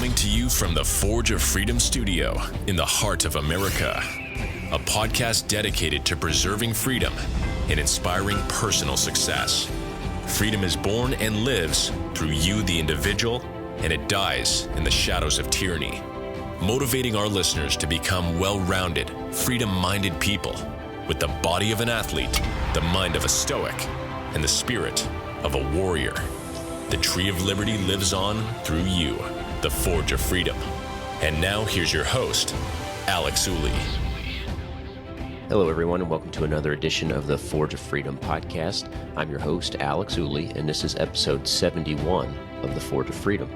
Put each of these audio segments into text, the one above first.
Coming to you from the Forge of Freedom studio in the heart of America. A podcast dedicated to preserving freedom and inspiring personal success. Freedom is born and lives through you, the individual, and it dies in the shadows of tyranny. Motivating our listeners to become well-rounded, freedom-minded people with the body of an athlete, the mind of a stoic, and the spirit of a warrior. The tree of liberty lives on through you, the Forge of Freedom. And now here's your host, Alex Ooley. Hello, everyone, and welcome to another edition of the Forge of Freedom podcast. I'm your host, Alex Ooley, and this is episode 71 of the Forge of Freedom.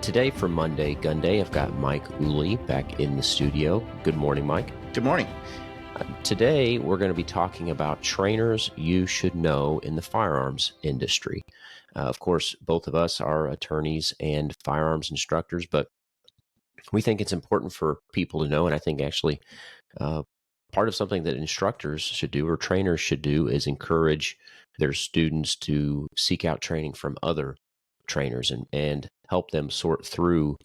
Today, for Monday Gun Day, I've got Mike Ooley back in the studio. Good morning, Mike. Good morning. Today, we're going to be talking about trainers you should know in the firearms industry. Of course, both of us are attorneys and firearms instructors, but we think it's important for people to know, and I think actually part of something that instructors should do or trainers should do is encourage their students to seek out training from other trainers and help them sort through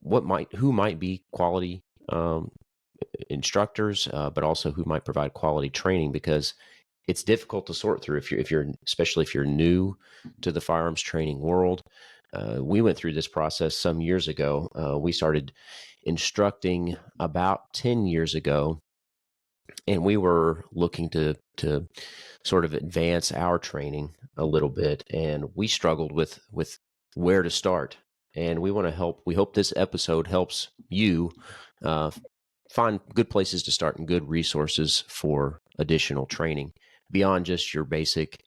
who might be quality instructors, but also who might provide quality training, because it's difficult to sort through especially if you're new to the firearms training world. We went through this process some years ago. We started instructing about 10 years ago, and we were looking to sort of advance our training a little bit, and we struggled with where to start. And we want to help. We hope this episode helps you find good places to start and good resources for additional training beyond just your basic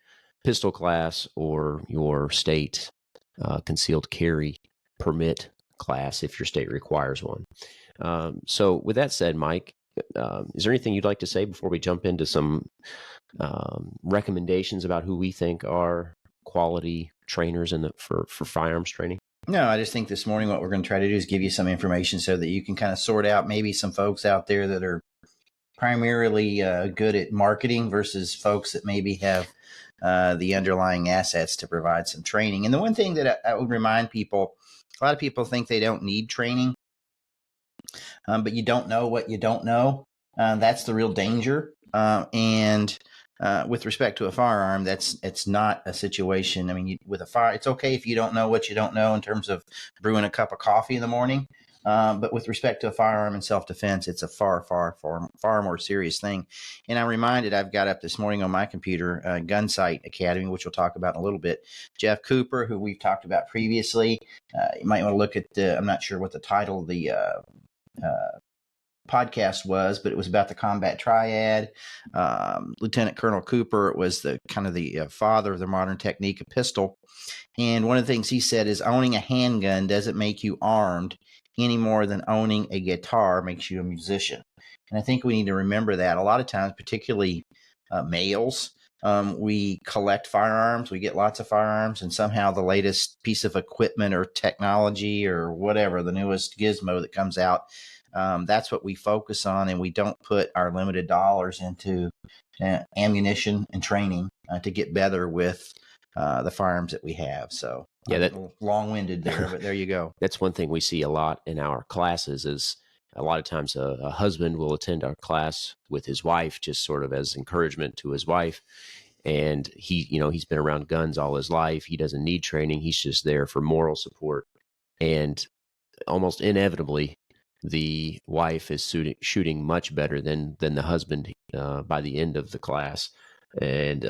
pistol class or your state concealed carry permit class if your state requires one. So with that said, Mike, is there anything you'd like to say before we jump into some recommendations about who we think are quality trainers for firearms training? No, I just think this morning what we're going to try to do is give you some information so that you can kind of sort out maybe some folks out there that are primarily good at marketing versus folks that maybe have the underlying assets to provide some training. And the one thing that I would remind people, a lot of people think they don't need training, but you don't know what you don't know. That's the real danger. And with respect to a firearm, it's not a situation. I mean, with a fire, it's okay if you don't know what you don't know in terms of brewing a cup of coffee in the morning. But with respect to a firearm and self-defense, it's a far more serious thing. And I'm reminded, I've got up this morning on my computer, Gunsite Academy, which we'll talk about in a little bit. Jeff Cooper, who we've talked about previously, you might want to look at I'm not sure what the title of the podcast was, but it was about the combat triad. Lieutenant Colonel Cooper was the father of the modern technique of pistol. And one of the things he said is owning a handgun doesn't make you armed any more than owning a guitar makes you a musician. And I think we need to remember that. A lot of times, particularly males, we collect firearms, we get lots of firearms, and somehow the latest piece of equipment or technology or whatever, the newest gizmo that comes out, that's what we focus on, and we don't put our limited dollars into ammunition and training to get better with the firearms that we have. So yeah, that long-winded there, but there you go. That's one thing we see a lot in our classes is a lot of times a husband will attend our class with his wife, just sort of as encouragement to his wife. And he's been around guns all his life. He doesn't need training. He's just there for moral support. And almost inevitably, the wife is shooting much better than the husband by the end of the class. And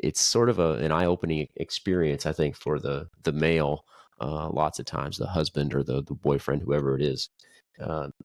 it's sort of an eye-opening experience, I think, for the male, lots of times, the husband or the boyfriend, whoever it is.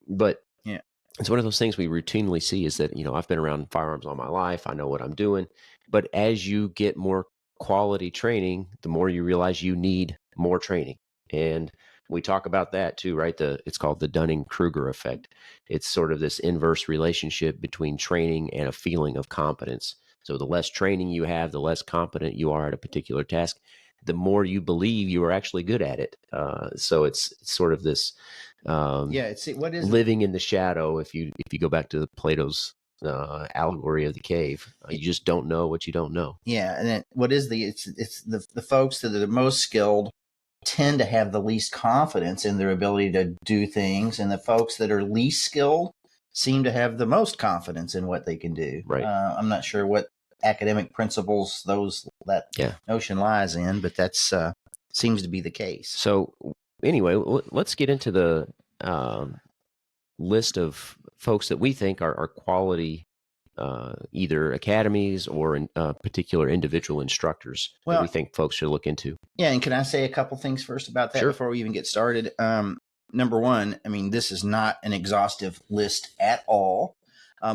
But yeah, it's one of those things we routinely see is that, I've been around firearms all my life. I know what I'm doing. But as you get more quality training, the more you realize you need more training. And we talk about that too, right? It's called the Dunning-Kruger effect. It's sort of this inverse relationship between training and a feeling of competence. So the less training you have, the less competent you are at a particular task, the more you believe you are actually good at it. So it's sort of this what is living in the shadow. If you go back to Plato's allegory of the cave, you just don't know what you don't know. Yeah, and then what is it's the folks that are the most skilled tend to have the least confidence in their ability to do things, and the folks that are least skilled seem to have the most confidence in what they can do. Right. I'm not sure what academic principles that notion lies in, but that's seems to be the case. So anyway, let's get into the list of folks that we think are quality, either academies or particular individual instructors that we think folks should look into. Yeah, and can I say a couple things first about that before we even get started? Number one, I mean, this is not an exhaustive list at all.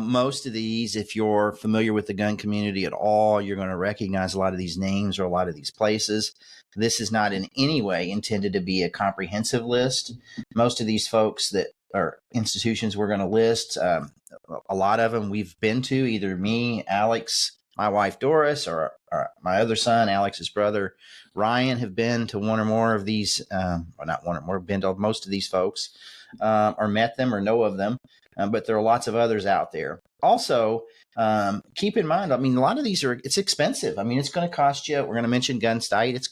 Most of these, if you're familiar with the gun community at all, you're going to recognize a lot of these names or a lot of these places. This is not in any way intended to be a comprehensive list. Most of these folks that are institutions we're going to list, a lot of them we've been to, either me, Alex, my wife Doris, or my other son, Alex's brother, Ryan, have been to one or more of these, or not one or more, been to most of these folks, or met them or know of them. But there are lots of others out there. Also, keep in mind, I mean, a lot of these it's expensive. I mean, it's going to cost you, we're going to mention Gunsite. It's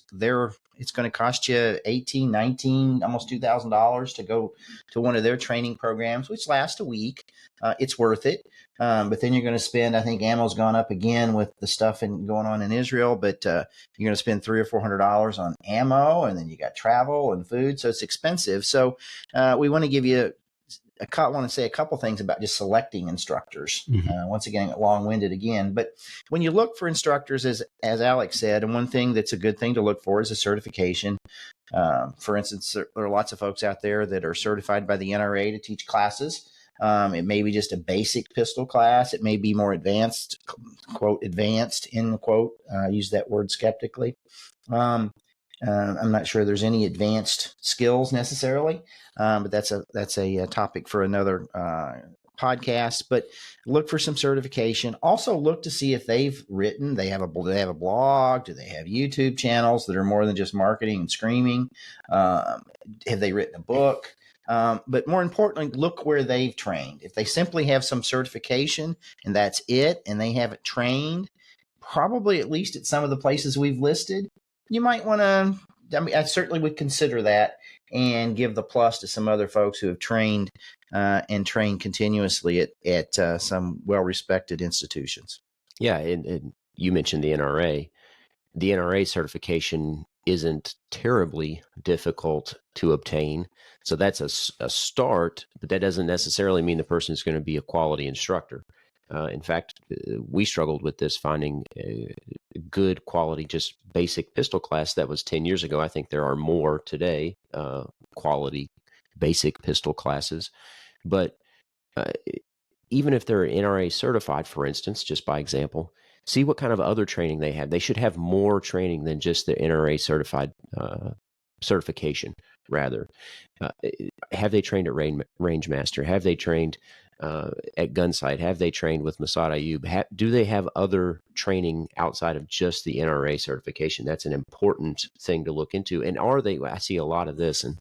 going to cost you $18, $19, almost $2,000 to go to one of their training programs, which lasts a week. It's worth it. But then you're going to spend, I think ammo's gone up again with the stuff going on in Israel, but you're going to spend $300 or $400 on ammo, and then you got travel and food. So it's expensive. So we want to give you I want to say a couple things about just selecting instructors. Once again, long-winded again, but when you look for instructors, as Alex said, and one thing that's a good thing to look for is a certification. For instance, there are lots of folks out there that are certified by the NRA to teach classes. It may be just a basic pistol class. It may be more advanced, quote, advanced, in quote, use that word skeptically. I'm not sure there's any advanced skills necessarily, but that's a topic for another podcast. But look for some certification. Also look to see if they've written. They have a blog. Do they have YouTube channels that are more than just marketing and screaming? Have they written a book? But more importantly, look where they've trained. If they simply have some certification and that's it, and they haven't trained, probably at least at some of the places we've listed, you might want to, I certainly would consider that and give the plus to some other folks who have trained and trained continuously at some well-respected institutions. Yeah, and you mentioned the NRA. The NRA certification isn't terribly difficult to obtain. So that's a start, but that doesn't necessarily mean the person is going to be a quality instructor. In fact, we struggled with this, finding a good quality, just basic pistol class. That was 10 years ago. I think there are more today, quality basic pistol classes. But even if they're NRA certified, for instance, just by example, see what kind of other training they have. They should have more training than just the NRA certified certification, rather. Have they trained at Rangemaster? Have they trained at Gunsite? Have they trained with Massad Ayoob? Do they have other training outside of just the NRA certification? That's an important thing to look into. And I see a lot of this, and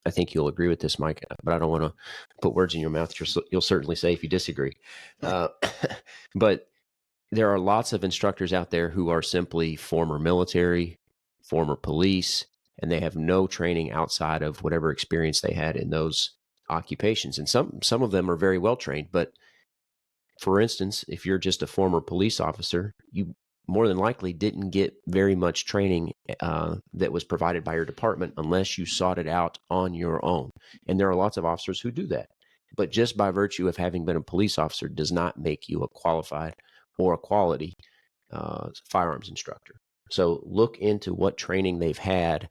I think you'll agree with this, Mike, but I don't want to put words in your mouth. You'll certainly say if you disagree. But there are lots of instructors out there who are simply former military, former police, and they have no training outside of whatever experience they had in those occupations. And some of them are very well trained. But for instance, if you're just a former police officer, you more than likely didn't get very much training that was provided by your department unless you sought it out on your own. And there are lots of officers who do that. But just by virtue of having been a police officer does not make you a qualified or a quality firearms instructor. So look into what training they've had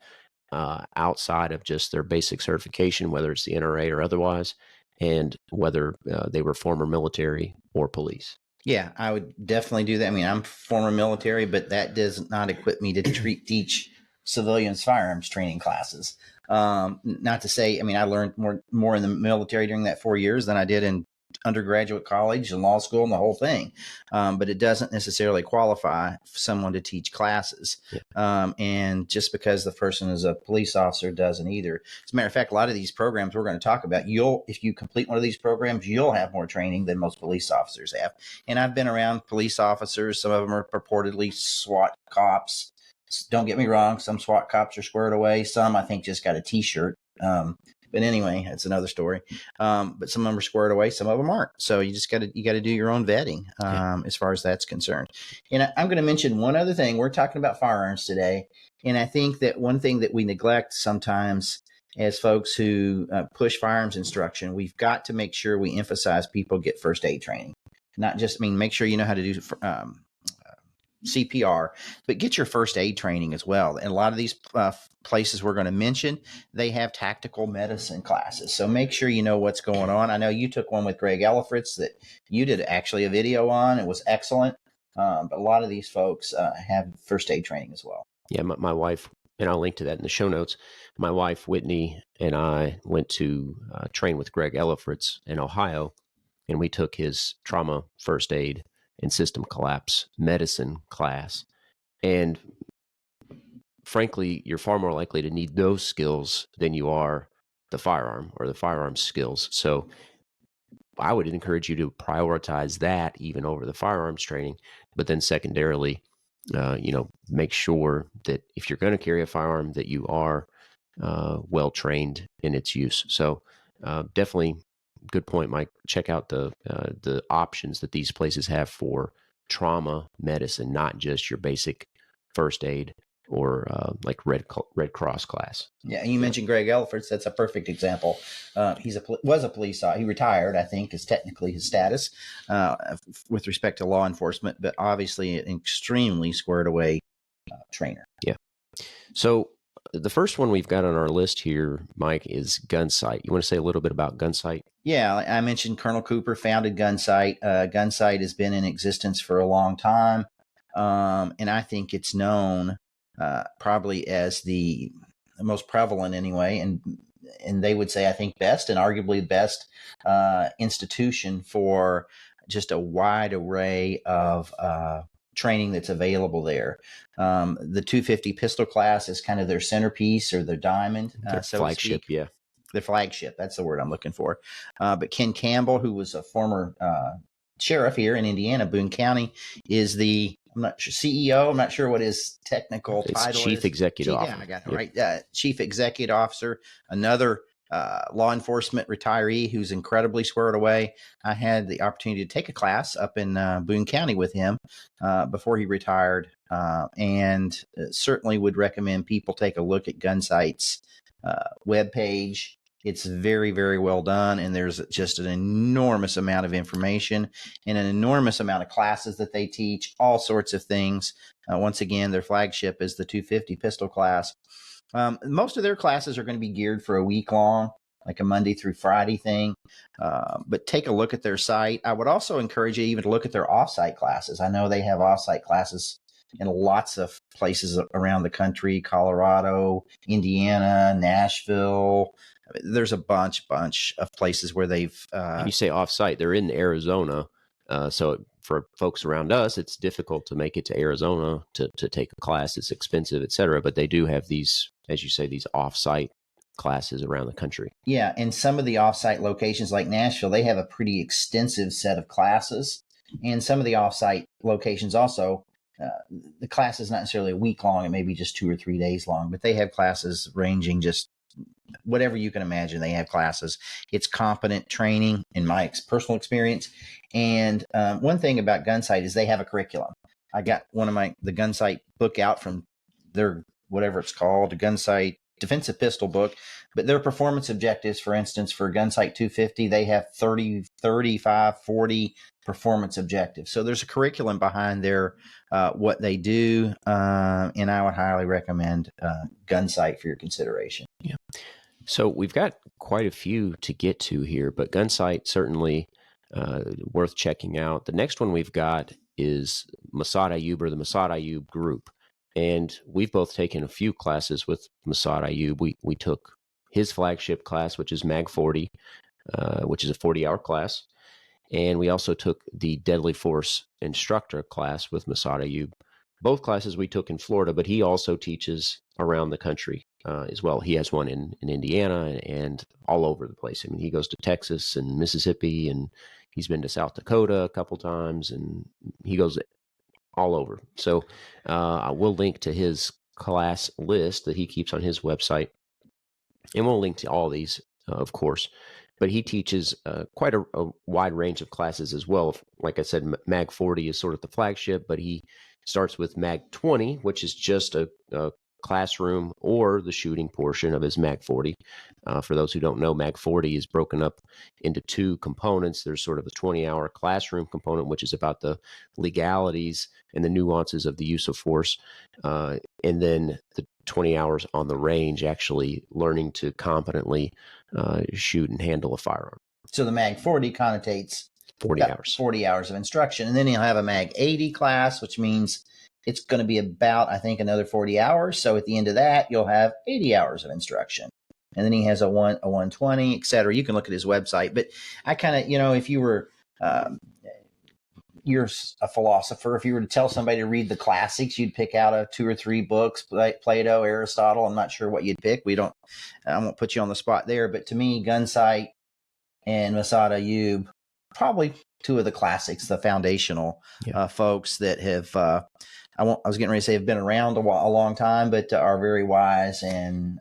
outside of just their basic certification, whether it's the NRA or otherwise, and whether they were former military or police. Yeah, I would definitely do that. I mean, I'm former military, but that does not equip me to teach civilians firearms training classes. Not to say, I mean, I learned more in the military during that 4 years than I did in undergraduate college and law school and the whole thing. But it doesn't necessarily qualify someone to teach classes. Yeah. And just because the person is a police officer doesn't either. As a matter of fact, a lot of these programs we're going to talk about, if you complete one of these programs, you'll have more training than most police officers have. And I've been around police officers. Some of them are purportedly SWAT cops. Don't get me wrong. Some SWAT cops are squared away. Some, I think, just got a T-shirt. But anyway, that's another story. But some of them are squared away. Some of them aren't. So you got to do your own vetting as far as that's concerned. And I'm going to mention one other thing. We're talking about firearms today. And I think that one thing that we neglect sometimes as folks who push firearms instruction, we've got to make sure we emphasize people get first aid training. Not just, make sure you know how to do CPR, but get your first aid training as well. And a lot of these places we're going to mention, they have tactical medicine classes. So make sure you know what's going on. I know you took one with Greg Ellifritz that you did actually a video on. It was excellent. But a lot of these folks have first aid training as well. Yeah, my wife, and I'll link to that in the show notes. My wife, Whitney, and I went to train with Greg Ellifritz in Ohio, and we took his trauma first aid and system collapse medicine class. And frankly, you're far more likely to need those skills than you are the firearm or the firearm skills. So I would encourage you to prioritize that even over the firearms training. But then secondarily, make sure that if you're going to carry a firearm, that you are well trained in its use. So definitely good point, Mike. Check out the options that these places have for trauma medicine, not just your basic first aid or like Red Cross class. Yeah, you mentioned Greg Ellifritz. That's a perfect example. Was a police officer. He retired, I think, is technically his status with respect to law enforcement, but obviously an extremely squared away trainer. Yeah. So the first one we've got on our list here, Mike, is Gunsite. You want to say a little bit about Gunsite? Yeah, I mentioned Colonel Cooper founded Gunsite. Gunsite has been in existence for a long time, and I think it's known probably as the most prevalent anyway, and they would say, I think, best and arguably best institution for just a wide array of training that's available there. The 250 pistol class is kind of their centerpiece or their diamond, so flagship, yeah. The flagship, that's the word I'm looking for. But Ken Campbell, who was a former sheriff here in Indiana, Boone County, is the, I'm not sure, CEO. I'm not sure what his technical title is. Chief Executive Officer. Yeah, I got it right. Chief Executive Officer, another law enforcement retiree who's incredibly squared away. I had the opportunity to take a class up in Boone County with him before he retired, and certainly would recommend people take a look at Gunsite's webpage. It's very, very well done, and there's just an enormous amount of information and an enormous amount of classes that they teach, all sorts of things. Once again, their flagship is the 250 pistol class. Most of their classes are going to be geared for a week long, like a Monday through Friday thing. But take a look at their site. I would also encourage you even to look at their offsite classes. I know they have offsite classes in lots of places around the country: Colorado, Indiana, Nashville. There's a bunch of places where they've. You say offsite, they're in Arizona. So for folks around us, it's difficult to make it to Arizona to take a class. It's expensive, et cetera. But they do have these, as you say, these offsite classes around the country. Yeah, and some of the offsite locations like Nashville, they have a pretty extensive set of classes. And some of the offsite locations also, the class is not necessarily a week long. It may be just 2 or 3 days long, but they have classes ranging just whatever you can imagine. They have classes. It's competent training in my personal experience. And one thing about Gunsite is they have a curriculum. I got the Gunsite book out from their, whatever it's called, the Gunsite defensive pistol book, but their performance objectives, for instance, for Gunsite 250, they have 30, 35, 40 performance objectives. So there's a curriculum behind their what they do, and I would highly recommend Gunsite for your consideration. Yeah. So we've got quite a few to get to here, but Gunsite certainly worth checking out. The next one we've got is Massad Ayoob, or the Massad Ayoob group. And we've both taken a few classes with Massad Ayoob. We took his flagship class, which is Mag 40, which is a 40-hour class. And we also took the Deadly Force instructor class with Massad Ayoob. Both classes we took in Florida, but he also teaches around the country as well. He has one in Indiana and all over the place. I mean, he goes to Texas and Mississippi, and he's been to South Dakota a couple times, and he goes all over. So I will link to his class list that he keeps on his website. And we'll link to all these, of course. But he teaches quite a wide range of classes as well. Like I said, Mag 40 is sort of the flagship, but he starts with Mag 20, which is just a classroom or the shooting portion of his Mag 40. For those who don't know, Mag 40 is broken up into two components. There's sort of the 20-hour classroom component, which is about the legalities and the nuances of the use of force. And then the 20 hours on the range, actually learning to competently shoot and handle a firearm. So the Mag 40 connotates 40 hours. 40 hours of instruction. And then he'll have a Mag 80 class, which means it's going to be about, I think, another 40 hours. So at the end of that, you'll have 80 hours of instruction. And then he has a 120, et cetera. You can look at his website. But I kind of, if you were, you're a philosopher, if you were to tell somebody to read the classics, you'd pick out 2 or 3 books, Plato, Aristotle. I'm not sure what you'd pick. I won't put you on the spot there. But to me, Gunsite and Massad Ayoob, probably 2 of the classics, the foundational folks that have, I was getting ready to say have been around a long time, but are very wise and,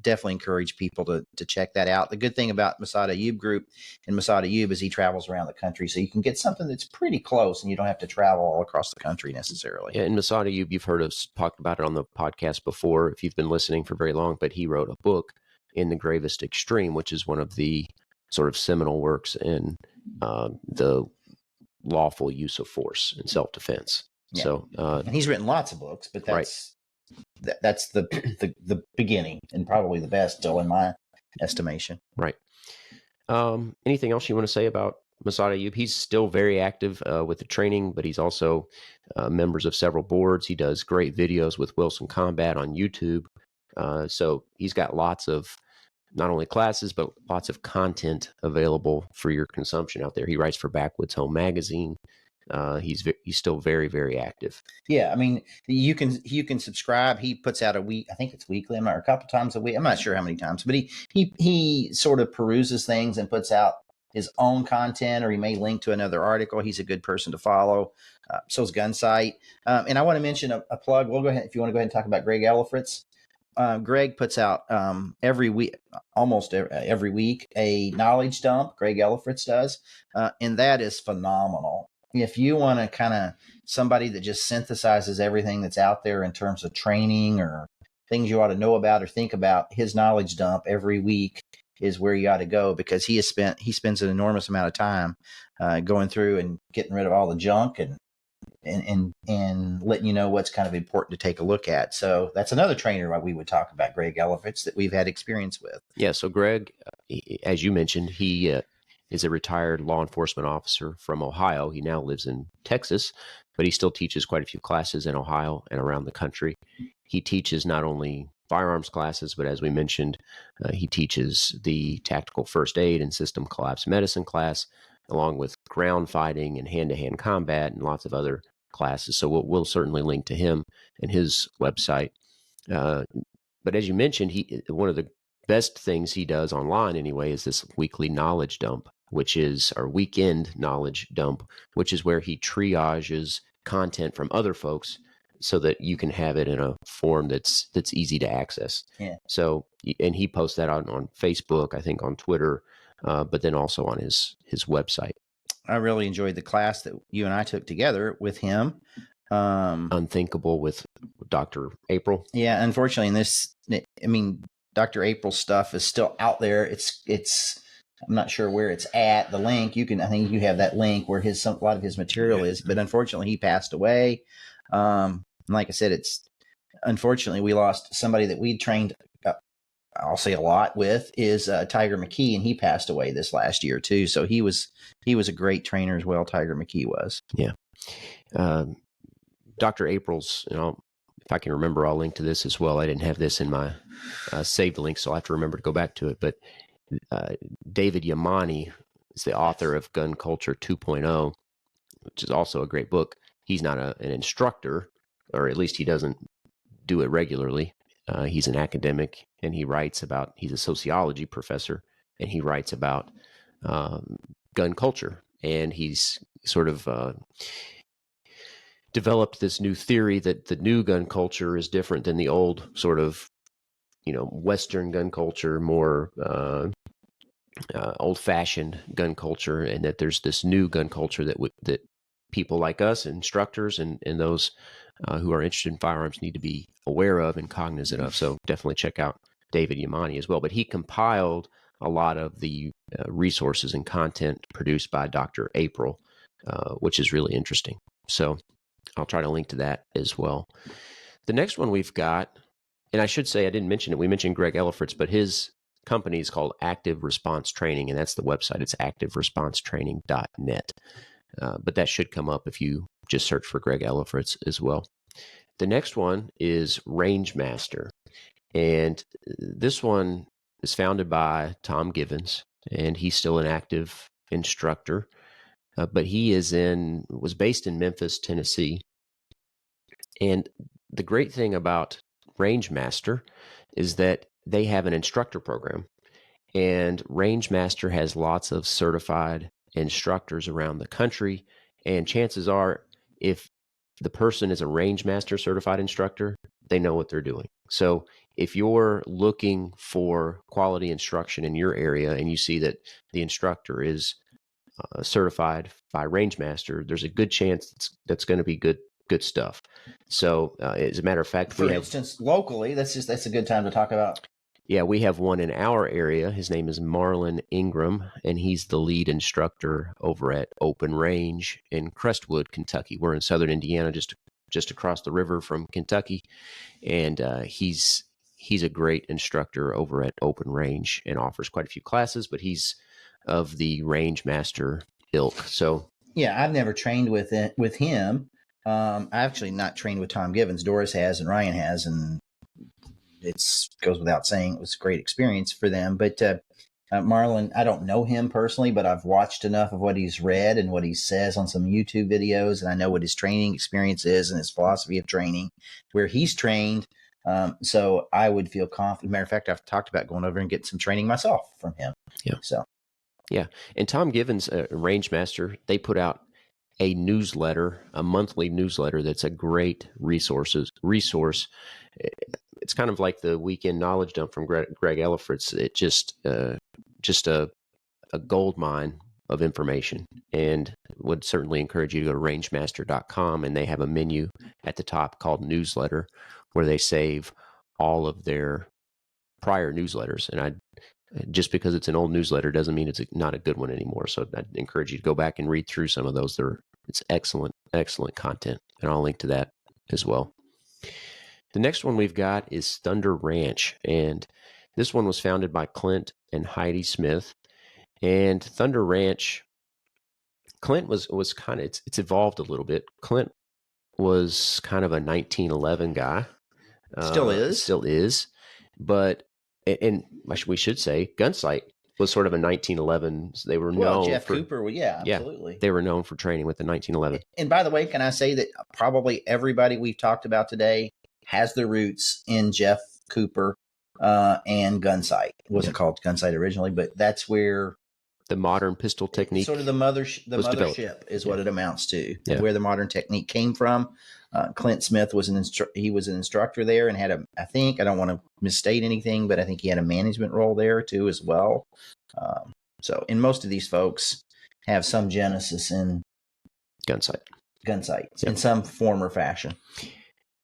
definitely encourage people to check that out. The good thing about Massad Ayoob Group and Massad Ayoob is he travels around the country. So you can get something that's pretty close and you don't have to travel all across the country necessarily. Yeah, and Massad Ayoob, you've heard us talk about it on the podcast before if you've been listening for very long, but he wrote a book, In the Gravest Extreme, which is one of the sort of seminal works in the lawful use of force in self-defense. Yeah. So, and he's written lots of books, but that's the beginning and probably the best still in my estimation. Right. Anything else you want to say about Massad Ayoob? He's still very active with the training, but he's also members of several boards. He does great videos with Wilson Combat on YouTube. So he's got lots of not only classes, but lots of content available for your consumption out there. He writes for Backwoods Home Magazine. He's still very, very active. Yeah, I mean, you can subscribe. He puts out a week. I think it's weekly, or a couple times a week. I'm not sure how many times, but he sort of peruses things and puts out his own content, or he may link to another article. He's a good person to follow. So is Gunsite. And I want to mention a plug. We'll go ahead if you want to go ahead and talk about Greg Ellifritz. Greg puts out every week, almost every week, a knowledge dump. Greg Ellifritz does, and that is phenomenal. If you want to kind of somebody that just synthesizes everything that's out there in terms of training or things you ought to know about or think about, his knowledge dump every week is where you ought to go, because he spends an enormous amount of time going through and getting rid of all the junk and letting you know what's kind of important to take a look at. So that's another trainer we would talk about, Greg Ellifritz, that we've had experience with. Yeah. So Greg, as you mentioned, he is a retired law enforcement officer from Ohio. He now lives in Texas, but he still teaches quite a few classes in Ohio and around the country. He teaches not only firearms classes, but as we mentioned, he teaches the tactical first aid and system collapse medicine class, along with ground fighting and hand-to-hand combat and lots of other classes. So we'll certainly link to him and his website. But as you mentioned, one of the best things he does online anyway is this weekly knowledge dump, which is our weekend knowledge dump, which is where he triages content from other folks so that you can have it in a form that's easy to access. Yeah. So, and he posts that out on Facebook, I think on Twitter, but then also on his website. I really enjoyed the class that you and I took together with him. Unthinkable with Dr. April. Yeah, unfortunately, Dr. April's stuff is still out there. It's I'm not sure where it's at. The link I think you have that link where a lot of his material is, but unfortunately he passed away. Like I said, unfortunately we lost somebody that we'd trained. I'll say a lot with is Tiger McKee, and he passed away this last year too. So he was a great trainer as well. Tiger McKee was. Yeah. Dr. April's, if I can remember, I'll link to this as well. I didn't have this in my saved link, so I'll have to remember to go back to it. But David Yamani is the author of Gun Culture 2.0, which is also a great book. He's not an instructor, or at least he doesn't do it regularly. He's an academic, and he's a sociology professor, and he writes about gun culture. And he's sort of developed this new theory that the new gun culture is different than the old sort of, Western gun culture, more old-fashioned gun culture, and that there's this new gun culture that people like us, instructors, and those who are interested in firearms need to be aware of and cognizant of. So definitely check out David Yamani as well. But he compiled a lot of the resources and content produced by Dr. April, which is really interesting. So I'll try to link to that as well. The next one we've got, and I should say I didn't mention it, we mentioned Greg Ellifritz, but his company is called Active Response Training, and that's the website. It's activeresponsetraining.net. But that should come up if you just search for Greg Ellifritz as well. The next one is Rangemaster, and this one is founded by Tom Givens, and he's still an active instructor, but he was based in Memphis, Tennessee. And the great thing about Rangemaster is that they have an instructor program, and Rangemaster has lots of certified instructors around the country. And chances are, if the person is a Rangemaster certified instructor, they know what they're doing. So if you're looking for quality instruction in your area and you see that the instructor is certified by Rangemaster, there's a good chance that's going to be good stuff. So as a matter of fact, for instance, locally, that's a good time to talk about. Yeah, we have one in our area. His name is Marlan Ingram, and he's the lead instructor over at Openrange in Crestwood, Kentucky. We're in southern Indiana, just across the river from Kentucky, and he's a great instructor over at Openrange and offers quite a few classes, but he's of the Rangemaster ilk. So yeah, I've never trained with him. I've actually not trained with Tom Givens. Doris has and Ryan has, and it goes without saying it was a great experience for them. But Marlan, I don't know him personally, but I've watched enough of what he's read and what he says on some YouTube videos, and I know what his training experience is and his philosophy of training, where he's trained. So I would feel confident. Matter of fact, I've talked about going over and getting some training myself from him. Yeah. So, yeah. And Tom Givens, Rangemaster, they put out a monthly newsletter that's a great resource. It's kind of like the weekend knowledge dump from Greg Ellifritz. It just a gold mine of information, and would certainly encourage you to go to rangemaster.com, and they have a menu at the top called newsletter where they save all of their prior newsletters. And just because it's an old newsletter doesn't mean it's not a good one anymore. So I'd encourage you to go back and read through some of those. It's excellent content, and I'll link to that as well. The next one we've got is Thunder Ranch, and this one was founded by Clint and Heidi Smith. And Thunder Ranch, Clint was kind of, it's evolved a little bit. Clint was kind of a 1911 guy. Still is. But, and we should say, Gunsite was sort of a 1911. They were known Jeff Cooper, absolutely. They were known for training with the 1911. And by the way, can I say that probably everybody we've talked about today has their roots in Jeff Cooper and Gunsite. It wasn't called Gunsite originally, but that's where the modern pistol technique, sort of the mothership, is what it amounts to. Yeah. Where the modern technique came from. Clint Smith was an instructor there, and had I don't want to misstate anything, but I think he had a management role there too as well. So, and most of these folks have some genesis in Gunsite in some form or fashion.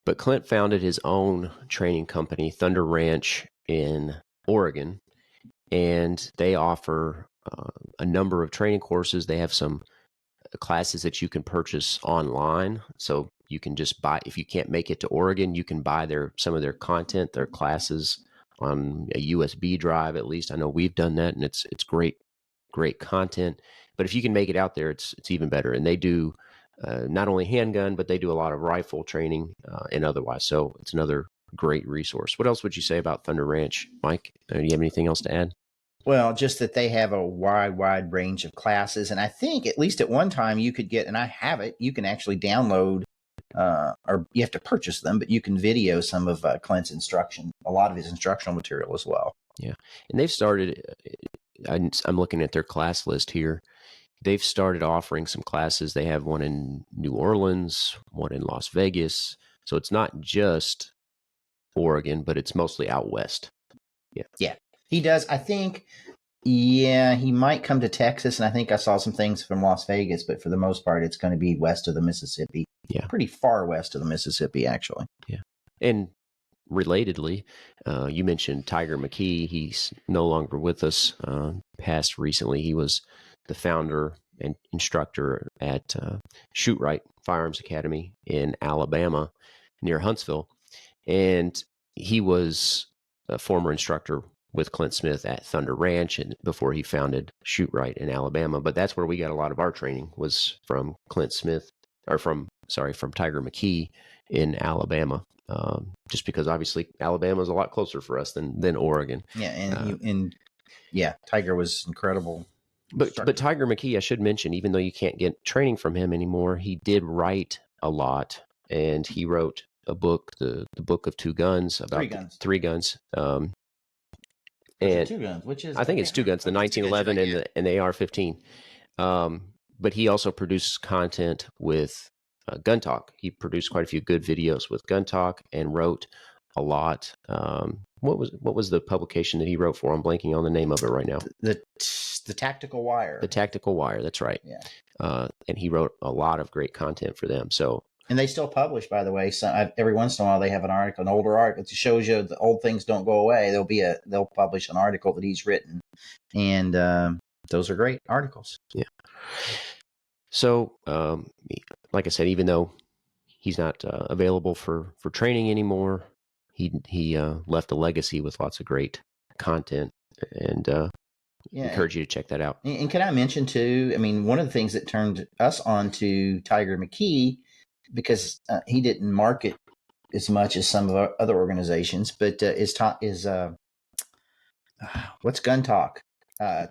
But Clint founded his own training company, Thunder Ranch, in Oregon, and they offer a number of training courses. They have some classes that you can purchase online, so you can just buy. If you can't make it to Oregon, you can buy some of their content, their classes on a USB drive. At least I know we've done that, and it's great content. But if you can make it out there, it's even better. And they do not only handgun, but they do a lot of rifle training and otherwise. So it's another great resource. What else would you say about Thunder Ranch, Mike? Do you have anything else to add? Well, just that they have a wide range of classes. And I think at least at one time you could get, and I have it, you can actually download, or you have to purchase them, but you can video some of Clint's instruction, a lot of his instructional material as well. Yeah. And they've started, I'm looking at their class list here. they've started offering some classes. They have one in New Orleans, one in Las Vegas. So it's not just Oregon, but it's mostly out west. Yeah, he does. I think, yeah, he might come to Texas, and I think I saw some things from Las Vegas, but for the most part, it's going to be west of the Mississippi. Yeah. Pretty far west of the Mississippi, actually. Yeah. And relatedly, you mentioned Tiger McKee. He's no longer with us. Passed recently. He was the founder and instructor at Shoot Right Firearms Academy in Alabama near Huntsville. And he was a former instructor with Clint Smith at Thunder Ranch and before he founded Shoot Right in Alabama. But that's where we got a lot of our training, was from Clint Smith, or from Tiger McKee in Alabama. Just because obviously Alabama is a lot closer for us than Oregon. Yeah, and Tiger was incredible. But Tiger McKee, I should mention, even though you can't get training from him anymore, he did write a lot, and he wrote a book, the Book of Two Guns, about three guns. And 2 guns, which is, I think it's 2 guns, the 1911 and the AR-15. But he also produces content with Gun Talk. He produced quite a few good videos with Gun Talk and wrote a lot. What was the publication that he wrote for? I'm blanking on the name of it right now. The Tactical Wire. The Tactical Wire, that's right. Yeah. And he wrote a lot of great content for them. So. And they still publish, by the way. So every once in a while, they have an article, an older article. It shows you the old things don't go away. They'll publish an article that he's written, and those are great articles. Yeah. So, like I said, even though he's not available for training anymore, he left a legacy with lots of great content, and encourage you to check that out. And can I mention too? I mean, one of the things that turned us on to Tiger McKee, because he didn't market as much as some of our other organizations, but what's Gun Talk?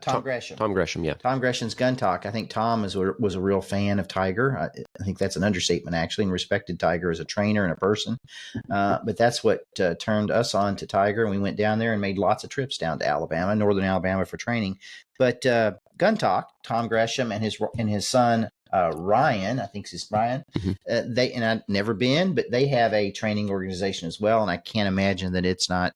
Tom Gresham. Tom Gresham, yeah. Tom Gresham's Gun Talk. I think Tom was a real fan of Tiger. I think that's an understatement, actually, and respected Tiger as a trainer and a person. But that's what turned us on to Tiger, and we went down there and made lots of trips down to Alabama, northern Alabama, for training. But Gun Talk, Tom Gresham and his son, Ryan, I think it's Ryan. Mm-hmm. And I've never been, but they have a training organization as well, and I can't imagine that it's not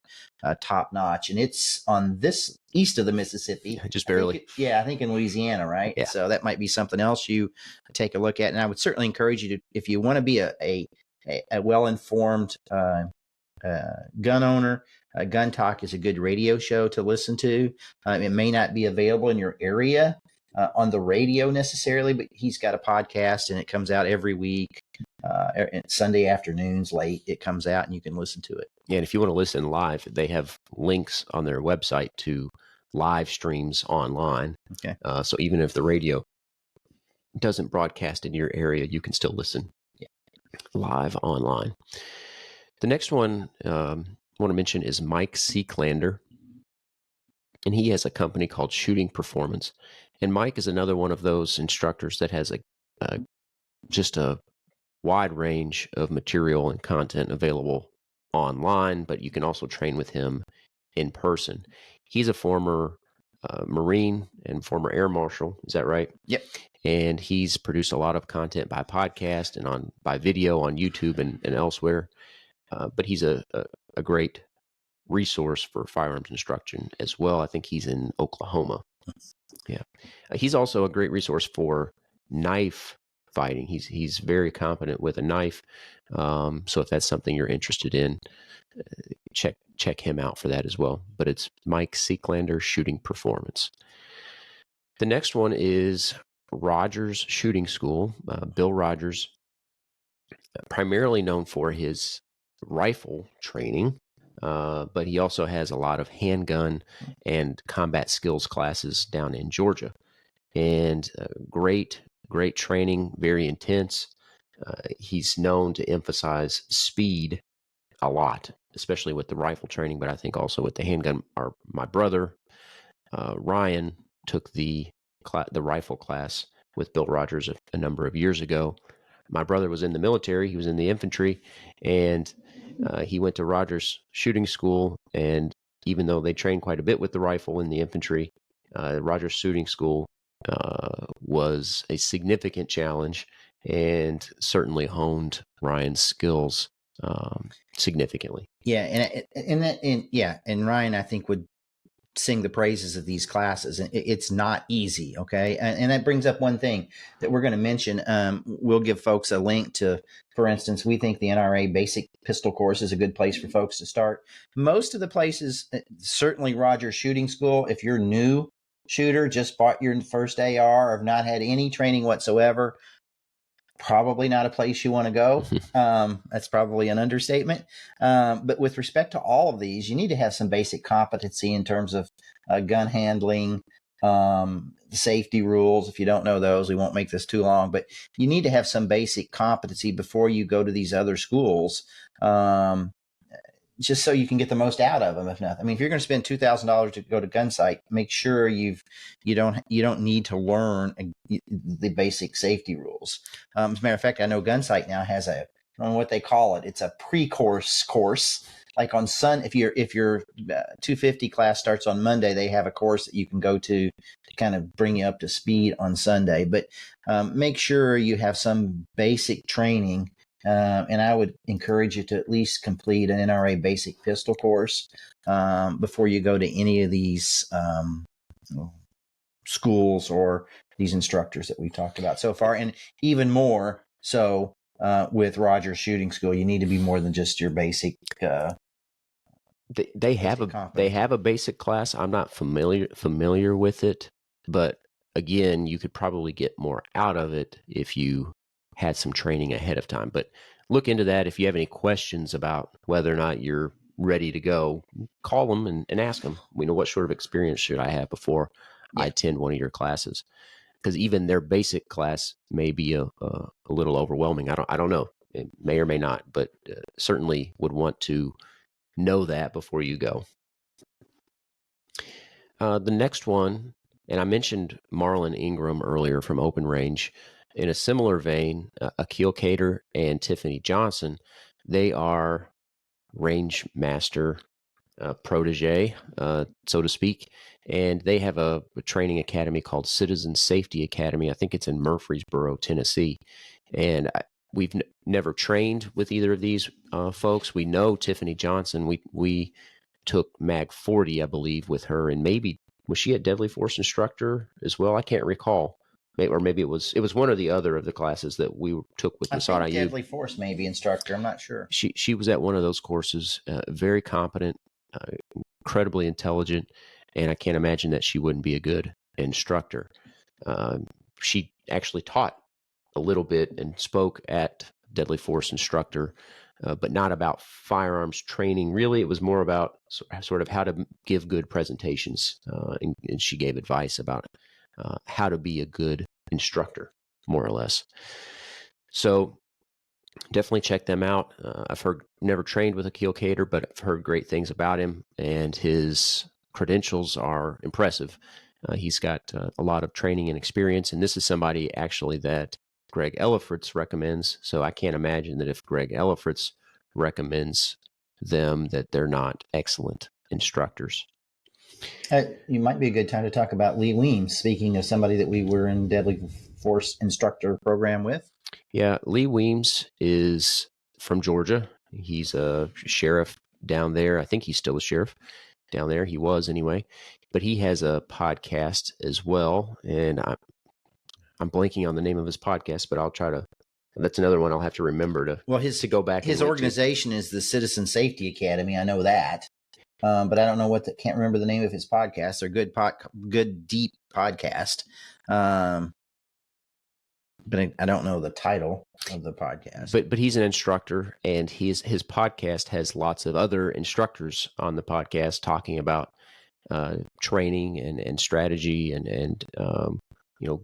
top notch. And it's on this east of the Mississippi, just barely. I think in Louisiana, right? Yeah. So that might be something else you take a look at. And I would certainly encourage you to, if you want to be a well-informed gun owner, Gun Talk is a good radio show to listen to. It may not be available in your area on the radio necessarily, but he's got a podcast, and it comes out every week. Sunday afternoons late, it comes out, and you can listen to it. Yeah, and if you want to listen live, they have links on their website to live streams online. Okay. So even if the radio doesn't broadcast in your area, you can still listen live online. The next one I want to mention is Mike Seeklander, and he has a company called Shooting Performance. And Mike is another one of those instructors that has just a wide range of material and content available online, but you can also train with him in person. He's a former Marine and former Air Marshal. Is that right? Yep. And he's produced a lot of content by podcast and by video on YouTube and elsewhere. But he's a great resource for firearms instruction as well. I think he's in Oklahoma. Yeah. He's also a great resource for knife fighting. He's very competent with a knife. So if that's something you're interested in, check him out for that as well. But it's Mike Seeklander, Shooting Performance. The next one is Rogers Shooting School. Bill Rogers, primarily known for his rifle training, but he also has a lot of handgun and combat skills classes down in Georgia. And great training, very intense. He's known to emphasize speed a lot, especially with the rifle training, but I think also with the handgun. My brother, Ryan, took the rifle class with Bill Rogers a number of years ago. My brother was in the military. He was in the infantry, and he went to Rogers Shooting School. And even though they trained quite a bit with the rifle in the infantry, Rogers Shooting School was a significant challenge and certainly honed Ryan's skills significantly. Yeah, and Ryan, I think, would sing the praises of these classes, and it's not easy. Okay, and that brings up one thing that we're going to mention. We'll give folks a link to, for instance, we think the NRA basic pistol course is a good place for folks to start. Most of the places, certainly Rogers Shooting School, if you're new shooter, just bought your first AR, or have not had any training whatsoever, probably not a place you want to go. That's probably an understatement. But with respect to all of these, you need to have some basic competency in terms of gun handling, the safety rules. If you don't know those, we won't make this too long, but you need to have some basic competency before you go to these other schools. Just so you can get the most out of them, if nothing. I mean, if you're going to spend $2,000 to go to Gunsite, make sure you don't need to learn the basic safety rules. As a matter of fact, I know Gunsite now has I don't know what they call it. It's a pre-course course. Like on if your 250 class starts on Monday, they have a course that you can go to kind of bring you up to speed on Sunday. But make sure you have some basic training. And I would encourage you to at least complete an NRA basic pistol course before you go to any of these schools or these instructors that we've talked about so far. And even more so with Rogers Shooting School, you need to be more than just your basic. They have a basic class. I'm not familiar with it, but again, you could probably get more out of it if you had some training ahead of time. But look into that. If you have any questions about whether or not you're ready to go, call them and ask them, what sort of experience should I have before I attend one of your classes? Because even their basic class may be a little overwhelming. I don't know. It may or may not, but certainly would want to know that before you go. The next one, and I mentioned Marlan Ingram earlier from Openrange. In a similar vein, Akil Cater and Tiffany Johnson, they are Rangemaster protege, so to speak, and they have a training academy called Citizen Safety Academy. I think it's in Murfreesboro, Tennessee, and we've never trained with either of these folks. We know Tiffany Johnson. We took Mag 40, I believe, with her, and maybe was she a Deadly Force instructor as well? I can't recall. Or maybe it was one or the other of the classes that we took with Massad Ayoob. Deadly Force maybe instructor. I'm not sure. She was at one of those courses. Very competent, incredibly intelligent, and I can't imagine that she wouldn't be a good instructor. She actually taught a little bit and spoke at Deadly Force instructor, but not about firearms training. Really, it was more about sort of how to give good presentations, and she gave advice about how to be a good instructor, more or less. So definitely check them out. I've never trained with Akil Cater, but I've heard great things about him, and his credentials are impressive. He's got a lot of training and experience, and this is somebody actually that Greg Ellifritz recommends. So I can't imagine that if Greg Ellifritz recommends them, that they're not excellent instructors. You might be a good time to talk about Lee Weems, speaking of somebody that we were in Deadly Force instructor program with. Yeah, Lee Weems is from Georgia. He's a sheriff down there. I think he's still a sheriff down there. He was anyway. But he has a podcast as well. And I'm blanking on the name of his podcast, but I'll try to. That's another one I'll have to remember to go back. His organization is the Citizen Safety Academy. I know that. But I don't know can't remember the name of his podcast. They're good deep podcast. But I don't know the title of the podcast. But he's an instructor, and his podcast has lots of other instructors on the podcast talking about training and strategy and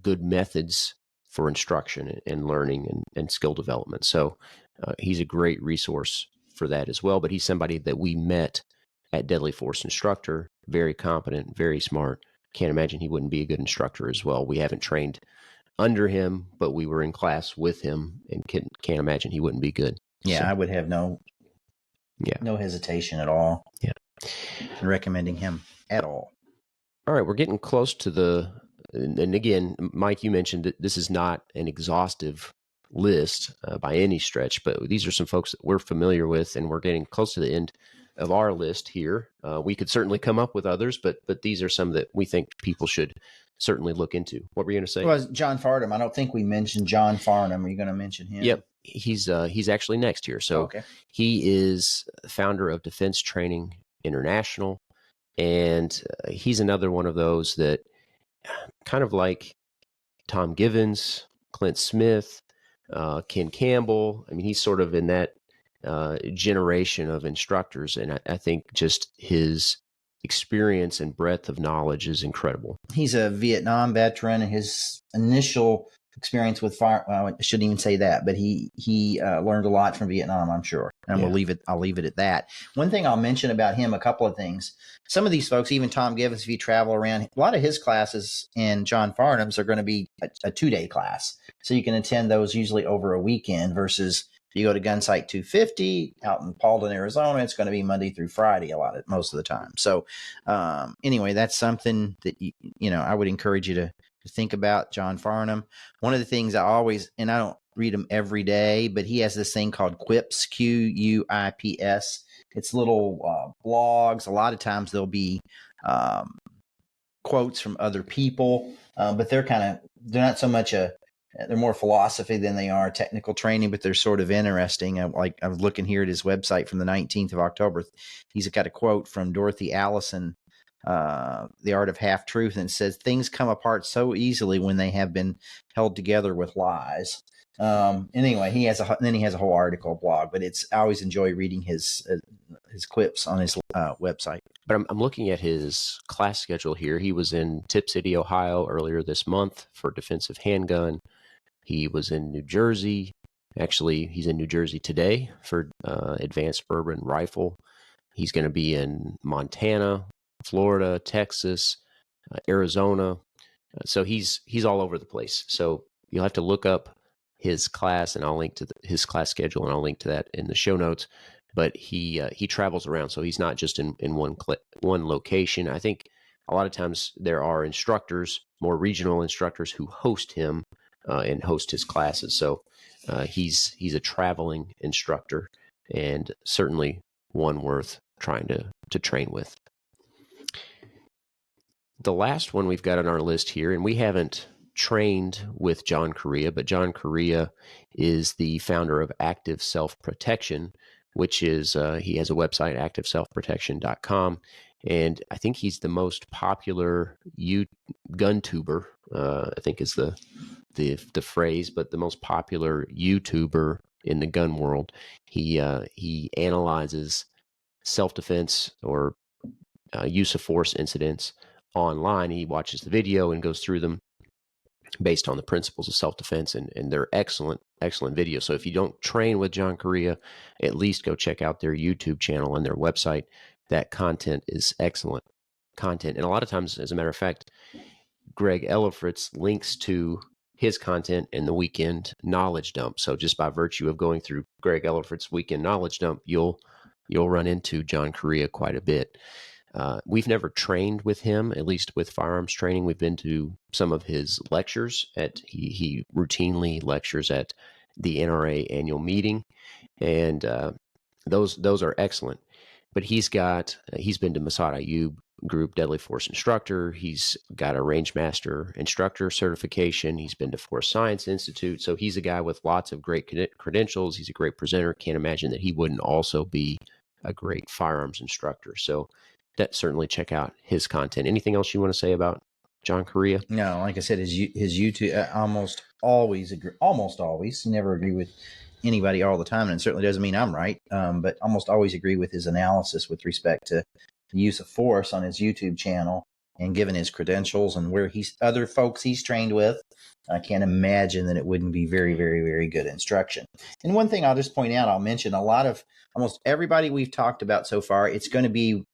good methods for instruction and learning and skill development. So he's a great resource for that as well. But he's somebody that we met at Deadly Force instructor, very competent, very smart. Can't imagine he wouldn't be a good instructor as well. We haven't trained under him, but we were in class with him, and can't imagine he wouldn't be good. Yeah, so, I would have no hesitation at all. Yeah, in recommending him at all. All right, we're getting close to the and again, Mike, you mentioned that this is not an exhaustive list by any stretch, but these are some folks that we're familiar with, and we're getting close to the end of our list here. We could certainly come up with others, but these are some that we think people should certainly look into. What were you going to say? Well, John Farnam. I don't think we mentioned John Farnam. Are you going to mention him? Yep. He's actually next here. So okay. He is founder of Defense Training International, and he's another one of those that kind of like Tom Givens, Clint Smith, Ken Campbell. I mean, he's sort of in that generation of instructors, and I think just his experience and breadth of knowledge is incredible. He's a Vietnam veteran, and his initial experience with fire, well, I shouldn't even say that, but he learned a lot from Vietnam, I'm sure. And I'll leave it at that. One thing I'll mention about him, a couple of things. Some of these folks, even Tom Givens, if you travel around, a lot of his classes and John Farnam's are going to be a 2-day class. So you can attend those usually over a weekend versus if you go to Gunsite 250 out in Paulden, Arizona, it's going to be Monday through Friday most of the time. So anyway, that's something that, I would encourage you to think about, John Farnam. One of the things I always, and I don't read them every day, but he has this thing called Quips, Q-U-I-P-S. It's little blogs. A lot of times there'll be quotes from other people, but they're not so much they're more philosophy than they are technical training, but they're sort of interesting. I was looking here at his website from the 19th of October. He's got a quote from Dorothy Allison, The Art of Half Truth, and it says, "Things come apart so easily when they have been held together with lies." Anyway, he has a whole article blog, but I always enjoy reading his clips on his website. But I'm looking at his class schedule here. He was in Tip City, Ohio earlier this month for defensive handgun. He was in New Jersey. Actually, he's in New Jersey today for advanced bourbon rifle. He's going to be in Montana, Florida, Texas, Arizona. So he's all over the place. So you'll have to look up his class, and I'll link to his class schedule, and I'll link to that in the show notes. But he travels around, so he's not just in one location. I think a lot of times there are instructors, more regional instructors, who host him and host his classes. So he's a traveling instructor, and certainly one worth trying to train with. The last one we've got on our list here, and we haven't trained with John Correia, but John Correia is the founder of Active Self-Protection, which is, he has a website, activeselfprotection.com, and I think he's the most popular gun tuber, I think is the phrase, but the most popular YouTuber in the gun world. He analyzes self-defense or use of force incidents online. He watches the video and goes through them based on the principles of self-defense, and they're excellent videos. So if you don't train with John Correia, at least go check out their YouTube channel and their website. That content is excellent content. And a lot of times, as a matter of fact, Greg Ellifritz links to his content in the weekend knowledge dump. So just by virtue of going through Greg Ellifritz weekend knowledge dump, you'll run into John Correia quite a bit. We've never trained with him, at least with firearms training. We've been to some of his lectures he routinely lectures at the NRA annual meeting, and those are excellent. But he's been to Massad Ayoob group deadly force instructor. He's got a Rangemaster instructor certification. He's been to Force Science Institute. So he's a guy with lots of great credentials. He's a great presenter. Can't imagine that he wouldn't also be a great firearms instructor. So certainly check out his content. Anything else you want to say about John Correia? No, like I said, his YouTube, almost always, never agree with anybody all the time, and it certainly doesn't mean I'm right, but almost always agree with his analysis with respect to the use of force on his YouTube channel, and given his credentials and where other folks he's trained with, I can't imagine that it wouldn't be very, very, very good instruction. And one thing I'll just point out, I'll mention almost everybody we've talked about so far, it's going to be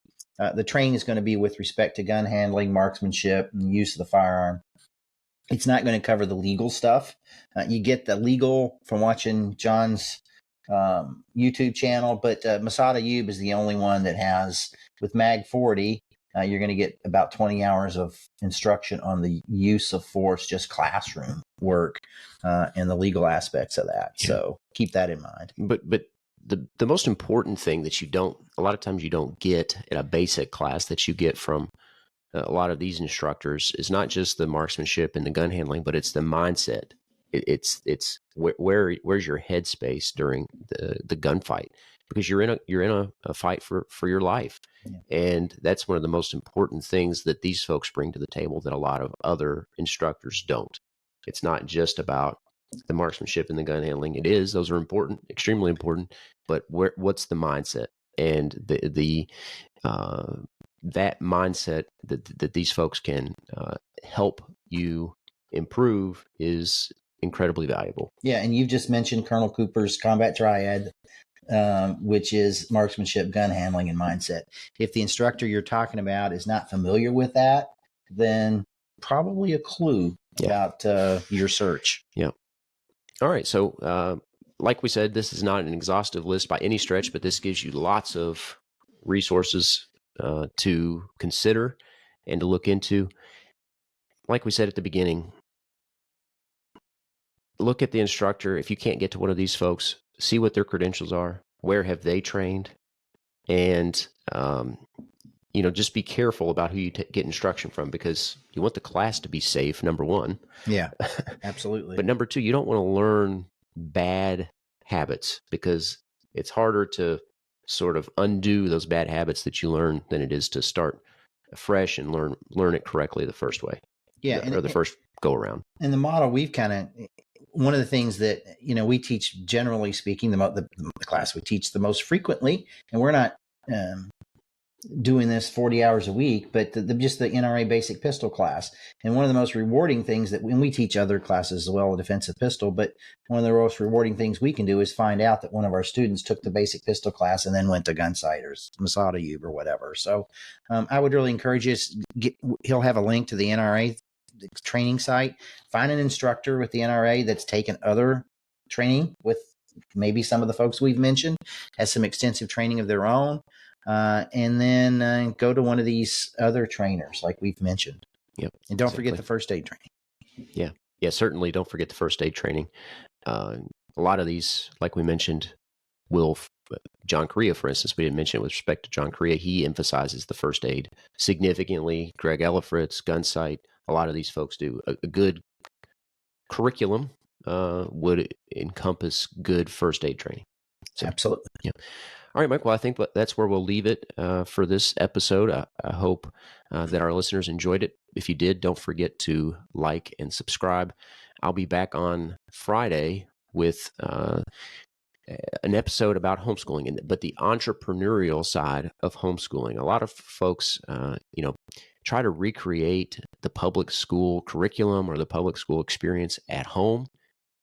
the training is going to be with respect to gun handling, marksmanship, and the use of the firearm. It's not going to cover the legal stuff. You get the legal from watching John's YouTube channel, but Massad Ayoob is the only one that has, with Mag 40, you're going to get about 20 hours of instruction on the use of force, just classroom work, and the legal aspects of that. Yeah. So keep that in mind. But the most important thing that a lot of times you don't get in a basic class that you get from a lot of these instructors is not just the marksmanship and the gun handling, but it's the mindset. It's where's your headspace during the gunfight, because you're in a fight for your life. Yeah. And that's one of the most important things that these folks bring to the table that a lot of other instructors don't. It's not just about the marksmanship and the gun handling. Those are important, extremely important, but what's the mindset and that mindset that these folks can help you improve is incredibly valuable. Yeah, and you've just mentioned Colonel Cooper's combat triad, which is marksmanship, gun handling, and mindset. If the instructor you're talking about is not familiar with that, then probably a clue about your search. Yeah. All right. So like we said, this is not an exhaustive list by any stretch, but this gives you lots of resources to consider and to look into. Like we said at the beginning, look at the instructor. If you can't get to one of these folks, see what their credentials are. Where have they trained? And, just be careful about who you get instruction from, because you want the class to be safe, number one. Yeah, absolutely. But number two, you don't want to learn bad habits, because it's harder to sort of undo those bad habits that you learn than it is to start fresh and learn it correctly the first way. Yeah. Or the first go around. And the model one of the things that, we teach, generally speaking, the class we teach the most frequently, and we're not doing this 40 hours a week, but just the NRA basic pistol class. And one of the most rewarding things when we teach other classes as well, a defensive pistol, but one of the most rewarding things we can do is find out that one of our students took the basic pistol class and then went to Gunsite or Massad, Ayoob, or whatever. So I would really encourage you, he'll have a link to the NRA training site. Find an instructor with the NRA that's taken other training with maybe some of the folks we've mentioned, has some extensive training of their own. And then go to one of these other trainers like we've mentioned. Yep. And don't forget the first aid training. Yeah. Yeah, certainly don't forget the first aid training. A lot of these, like we mentioned, John Correia, for instance, we didn't mention with respect to John Correia, he emphasizes the first aid significantly. Greg Ellifritz, Gunsite, a lot of these folks do. A good curriculum would encompass good first aid training. So, absolutely. Yeah. All right, Mike. Well, I think that's where we'll leave it for this episode. I hope that our listeners enjoyed it. If you did, don't forget to like and subscribe. I'll be back on Friday with an episode about homeschooling, but the entrepreneurial side of homeschooling. A lot of folks, try to recreate the public school curriculum or the public school experience at home.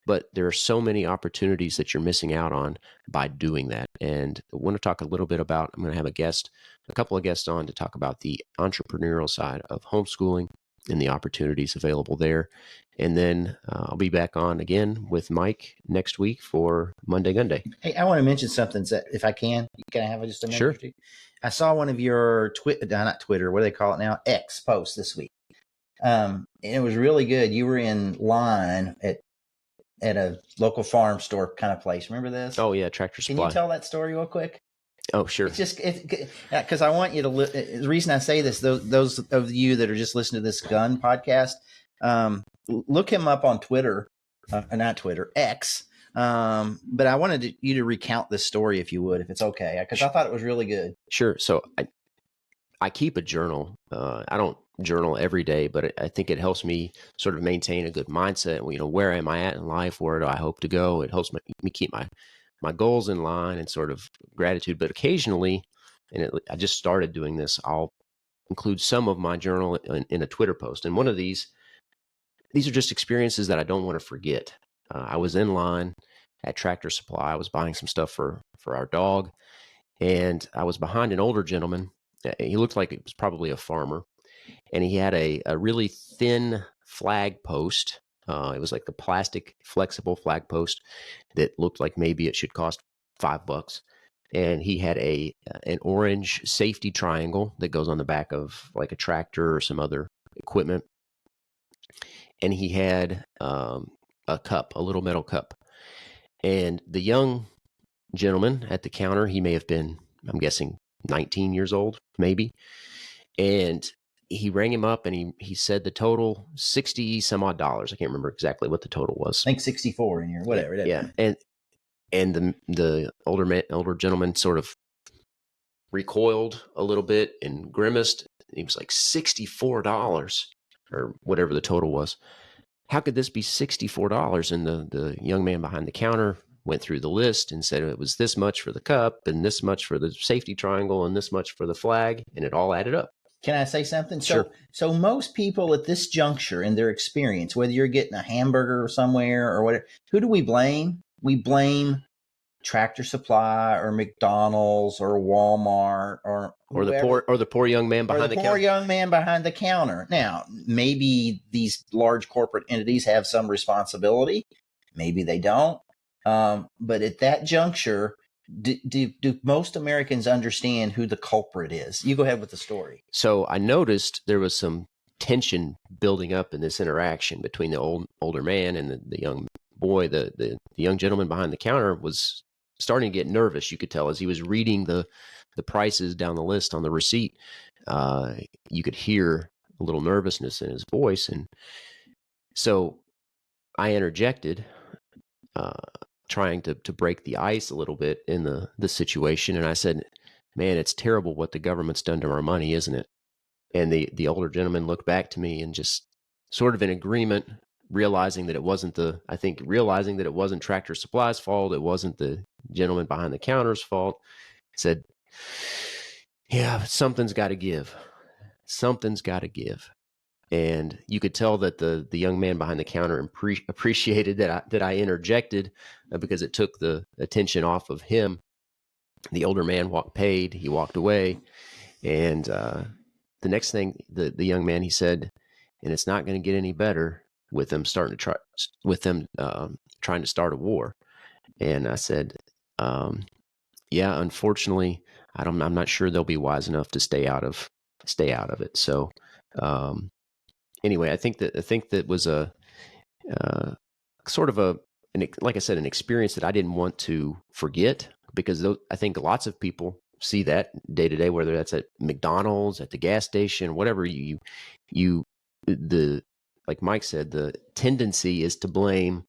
But there are so many opportunities that you're missing out on by doing that. And I want to talk a little bit about, I'm going to have a couple of guests on to talk about the entrepreneurial side of homeschooling and the opportunities available there. And then I'll be back on again with Mike next week for Monday Gun Day. Hey, I want to mention something, if I can. Can I have just a minute? Sure. I saw one of your not Twitter, what do they call it now? X posts this week. And it was really good. You were in line at a local farm store kind of place. Remember this? Oh, yeah, Tractor Supply. Can you tell that story real quick? Oh, sure. It's just because I want you to. The reason I say this, those of you that are just listening to this gun podcast, look him up on Twitter, not Twitter, X. But I wanted you to recount this story, if you would, if it's okay, because I thought it was really good. Sure. So I keep a journal. I don't journal every day, but I think it helps me sort of maintain a good mindset. Where am I at in life? Where do I hope to go? It helps me keep my goals in line and sort of gratitude. But occasionally, I just started doing this, I'll include some of my journal in a Twitter post. And one of these are just experiences that I don't want to forget. I was in line at Tractor Supply. I was buying some stuff for our dog, and I was behind an older gentleman. He looked like it was probably a farmer. And he had a really thin flag post. It was like the plastic flexible flag post that looked like maybe it should cost $5. and he had an orange safety triangle that goes on the back of like a tractor or some other equipment. And he had a cup, a little metal cup. And the young gentleman at the counter, he may have been, I'm guessing, 19 years old, maybe. And he rang him up and he said the total, 60 some odd dollars. I can't remember exactly what the total was. I think 64 in here, whatever. Yeah. And the older gentleman sort of recoiled a little bit and grimaced. He was like, $64 or whatever the total was. How could this be $64? And the young man behind the counter went through the list and said it was this much for the cup and this much for the safety triangle and this much for the flag, and it all added up. Can I say something? Sure. So most people at this juncture in their experience, whether you're getting a hamburger somewhere or whatever, who do we blame? We blame Tractor Supply or McDonald's or Walmart or the poor young man behind the counter. Young man behind the counter. Now, maybe these large corporate entities have some responsibility. Maybe they don't. But at that juncture, do most Americans understand who the culprit is? You go ahead with the story. So I noticed there was some tension building up in this interaction between the older man and the young boy. The young gentleman behind the counter was starting to get nervous. You could tell as he was reading the prices down the list on the receipt. You could hear a little nervousness in his voice. And so I interjected, trying to break the ice a little bit in the situation. And I said, man, it's terrible what the government's done to our money, isn't it? And the older gentleman looked back to me and just sort of in agreement, realizing that it wasn't Tractor Supply's fault. It wasn't the gentleman behind the counter's fault. Said, yeah, something's got to give. Something's got to give. And you could tell that the young man behind the counter appreciated that I interjected because it took the attention off of him. The older man paid. He walked away. And the next thing, the young man, he said, and it's not going to get any better with them trying to start a war. And I said, yeah, unfortunately, I'm not sure they'll be wise enough to stay out of it. So, anyway, I think that was a sort of like I said, an experience that I didn't want to forget, because I think lots of people see that day to day, whether that's at McDonald's, at the gas station, whatever like Mike said, the tendency is to blame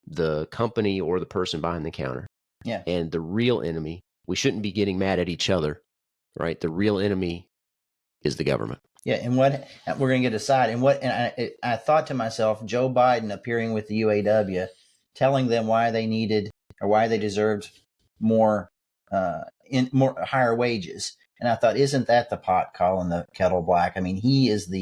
the company or the person behind the counter. Yeah. And the real enemy, we shouldn't be getting mad at each other, right? The real enemy is the government. Yeah, and what we're going to get aside, and I thought to myself, Joe Biden appearing with the UAW, telling them why they needed or why they deserved more higher wages, and I thought, isn't that the pot calling the kettle black? I mean, he is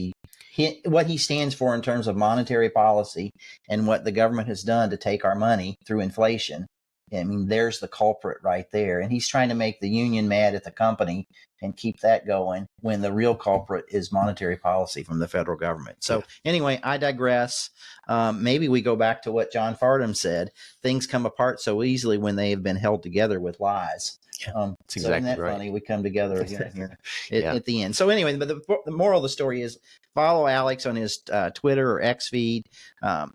what he stands for in terms of monetary policy and what the government has done to take our money through inflation. I mean, there's the culprit right there. And he's trying to make the union mad at the company and keep that going when the real culprit is monetary policy from the federal government. So anyway, I digress. Maybe we go back to what John Farnam said. Things come apart so easily when they have been held together with lies. Yeah, that's exactly isn't that right. Funny? We come together again here at the end. So anyway, but the moral of the story is follow Alex on his Twitter or X feed.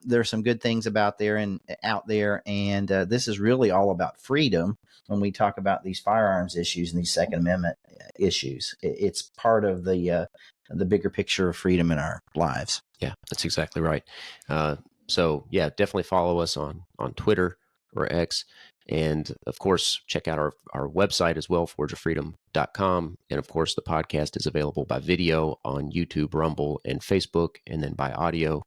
There's some good things out there, and this is really all about freedom when we talk about these firearms issues and these Second Amendment issues. It's part of the bigger picture of freedom in our lives. Yeah, that's exactly right. So yeah, definitely follow us on Twitter or X. And of course, check out our website as well, forgeoffreedom.com. And of course, the podcast is available by video on YouTube, Rumble, and Facebook, and then by audio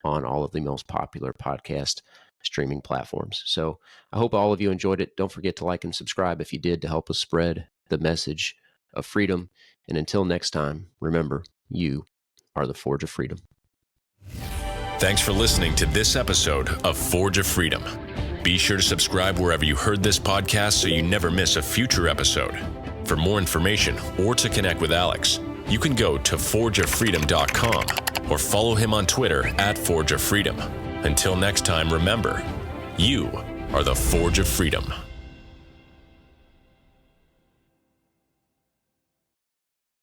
on all of the most popular podcast streaming platforms. So I hope all of you enjoyed it. Don't forget to like and subscribe if you did, to help us spread the message of freedom. And until next time, remember, you are the Forge of Freedom. Thanks for listening to this episode of Forge of Freedom. Be sure to subscribe wherever you heard this podcast so you never miss a future episode. For more information or to connect with Alex, you can go to forgeoffreedom.com or follow him on Twitter at Forge of Freedom. Until next time, remember, you are the Forge of Freedom.